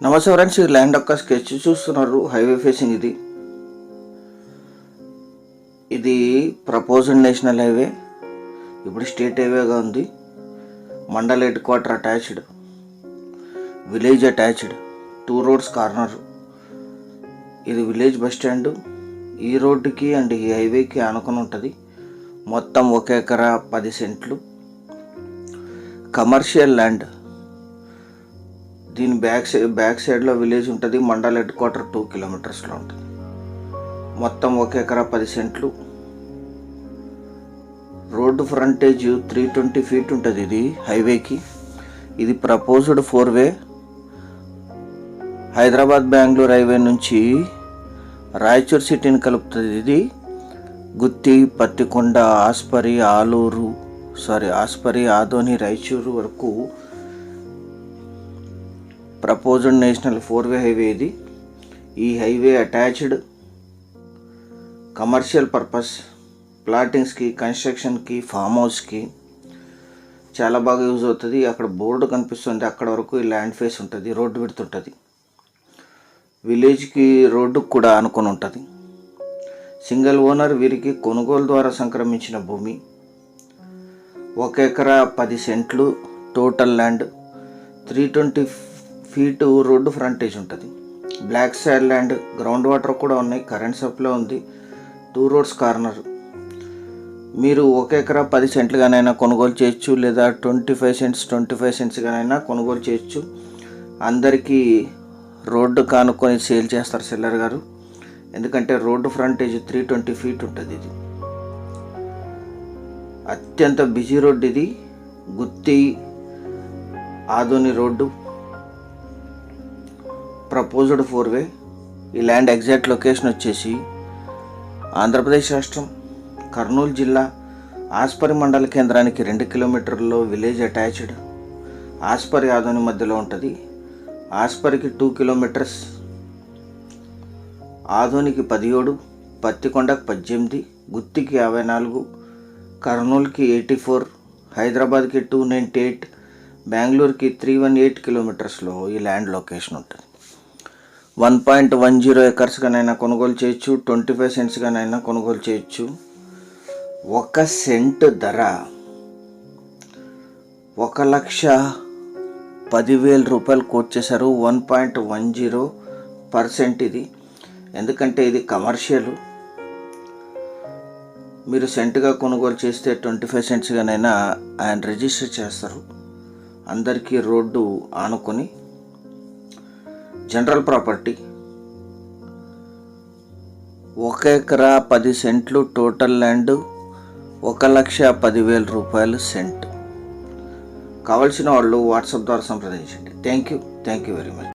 నమస్తే ఫ్రెండ్స్, ఇది ల్యాండ్ యొక్క స్కెచ్ చూస్తున్నారు. హైవే ఫేసింగ్ ఇది ప్రపోజ్డ్ నేషనల్ హైవే. ఇప్పుడు స్టేట్ హైవేగా ఉంది. Mandal head quarter attached, village attached, 2 roads corner. ఇది విలేజ్ బస్ స్టాండ్. ఈ రోడ్డుకి అండ్ ఈ హైవేకి ఆనుకొని ఉంటుంది. మొత్తం 1 ఎకరా 10 సెంట్లు కమర్షియల్ ల్యాండ్. దీని బ్యాక్ సైడ్లో విలేజ్ ఉంటుంది. మండల్ హెడ్ క్వార్టర్ 2 కిలోమీటర్స్లో ఉంటుంది. మొత్తం 1 ఎకరా 10 సెంట్లు. రోడ్డు ఫ్రంటేజ్ 320 ఫీట్ ఉంటుంది ఇది హైవేకి. ఇది ప్రపోజ్డ్ 4-వే. హైదరాబాద్ బెంగళూరు హైవే నుంచి రాయచూర్ సిటీని కలుపుతుంది. ఇది గుత్తి, పత్తికొండ, ఆస్పరి, ఆదోని, రాయచూరు వరకు ప్రపోజ్డ్ నేషనల్ 4-వే హైవే ఇది. ఈ హైవే అటాచ్డ్, కమర్షియల్ పర్పస్, ప్లాటింగ్స్కి, కన్స్ట్రక్షన్కి, ఫామ్ హౌస్కి చాలా బాగా యూజ్ అవుతుంది. అక్కడ బోర్డు కనిపిస్తుంది, అక్కడ వరకు ఈ ల్యాండ్ ఫేస్ ఉంటుంది. రోడ్డు పెడుతుంటుంది. విలేజ్కి రోడ్డుకు కూడా ఆనుకొని ఉంటుంది. Single owner. వీరికి కొనుగోలు ద్వారా సంక్రమించిన భూమి. 1 ఎకరా 10 సెంట్లు total land. 320 feet road frontage ఉంటుంది. Block side land. Ground water కూడా ఉన్నాయి. కరెంట్ సప్లై ఉంది. 2 రోడ్స్ కార్నర్. మీరు 1 ఎకరా 10 సెంట్లుగానైనా కొనుగోలు చేయొచ్చు, లేదా 25 సెంట్స్గానైనా కొనుగోలు చేయొచ్చు. అందరికీ రోడ్డు కానుకొని సేల్ చేస్తారు సెల్లర్ గారు. ఎందుకంటే రోడ్డు ఫ్రంటేజ్ 320 ఫీట్ ఉంటుంది. ఇది అత్యంత బిజీ రోడ్డు. ఇది గుత్తి ఆదోని రోడ్డు. ప్రపోజ్డ్ 4-వే. ఈ ల్యాండ్ ఎగ్జాక్ట్ లొకేషన్ వచ్చేసి ఆంధ్రప్రదేశ్ రాష్ట్రం, కర్నూలు జిల్లా, ఆస్పరి మండల కేంద్రానికి 2 కిలోమీటర్లలో. Village attached. ఆస్పరి ఆదోని మధ్యలో ఉంటుంది. ఆస్పరికి 2 కిలోమీటర్స్, ఆదోనికి 17, పత్తికొండకు 18, గుత్తికి 54, కర్నూలుకి 84, హైదరాబాద్కి 298, బెంగళూరుకి 318 కిలోమీటర్స్లో ఈ ల్యాండ్ లొకేషన్ ఉంటుంది. 1.10 ఎకర్స్గానైనా కొనుగోలు చేయొచ్చు, 25 సెంట్స్గానైనా కొనుగోలు చేయొచ్చు. 1 సెంట్ ధర 1,10,000 రూపాయలు కోట్ చేశారు. 1.10% ఇది. ఎందుకంటే ఇది కమర్షియల్. మీరు సెంట్గా కొనుగోలు చేస్తే 25 సెంట్స్గానైనా ఆయన రిజిస్టర్ చేస్తారు. అందరికీ రోడ్డు ఆనుకొని. General property. 1 ఎకరా 10 సెంట్లు టోటల్ ల్యాండ్. 1,10,000 రూపాయలు సెంట్. కావాల్సిన వాళ్ళు వాట్సాప్ ద్వారా సంప్రదించండి. Thank you very much.